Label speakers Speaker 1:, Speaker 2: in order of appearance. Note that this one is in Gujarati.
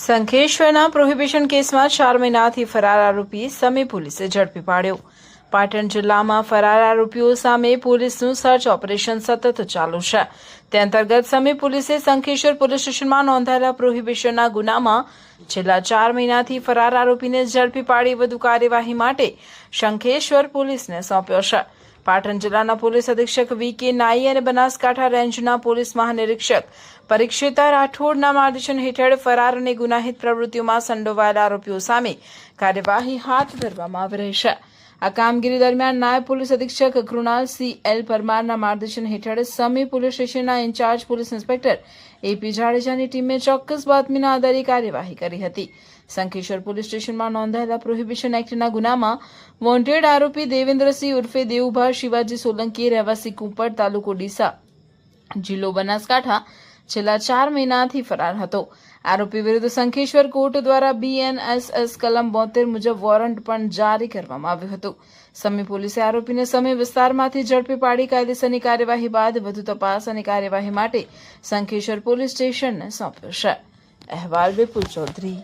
Speaker 1: સંખેશ્વરના પ્રોહિબિશન કેસમાં 4 મહિનાથી ફરાર આરોપી સમી પોલીસે ઝડપી પાડ્યો। પાટણ જિલ્લામાં ફરાર આરોપીઓ સામે પોલીસનું સર્ચ ઓપરેશન સતત ચાલુ છે। તે અંતર્ગત સમી પોલીસે સંખેશ્વર પોલીસ સ્ટેશનમાં નોંધાયેલા પ્રોહિબિશનના ગુનામાં છેલ્લા 4 મહિનાથી ફરાર આરોપીને ઝડપી પાડી વધુ કાર્યવાહી માટે સંખેશ્વર પોલીસને સોંપ્યો છે। પાટણ જિલ્લાના પોલીસ અધિક્ષક વી.કે. નાઈ અને બનાસકાંઠા રેન્જના પોલીસ મહાનિરીક્ષક પરીક્ષિતા રાઠોડના માર્ગદર્શન હેઠળ ફરાર અને ગુનાહિત પ્રવૃત્તિઓમાં સંડોવાયેલા આરોપીઓ સામે કાર્યવાહી હાથ ધરવામાં આવી રહી છે। આ કામગીરી દરમિયાન નાયબ પોલીસ અધિક્ષક કૃણાલ સી.એલ. પરમારના માર્ગદર્શન હેઠળ સમી પોલીસ સ્ટેશનના ઇન્ચાર્જ પોલીસ ઇન્સ્પેક્ટર એ.પી. જાડેજાની ટીમે ચોક્કસ બાતમીના આધારે કાર્યવાહી કરી હતી। સંખેશ્વર પોલીસ સ્ટેશનમાં નોંધાયેલા પ્રોહિબિશન એક્ટના ગુનામાં વોન્ટેડ આરોપી દેવેન્દ્રસિંહ ઉર્ફે દેવુભા શિવાજી સોલંકી રહેવાસી કુંપડ તાલુકો ડીસા જિલ્લો બનાસકાંઠા છેલ્લા 4 મહિનાથી ફરાર હતો। આરોપી વિરુદ્ધ સંખેશ્વર કોર્ટ દ્વારા BNSS કલમ 72 મુજબ વોરંટ પણ જારી કરવામાં આવ્યું હતું। સમી પોલીસે આરોપીને સમી વિસ્તારમાંથી ઝડપી પાડી કાયદેસરની કાર્યવાહી બાદ વધુ તપાસ અને કાર્યવાહી માટે સંખેશ્વર પોલીસ સ્ટેશનને સોંપ્યો છે। અહેવાલ વિપુલ ચૌધરી।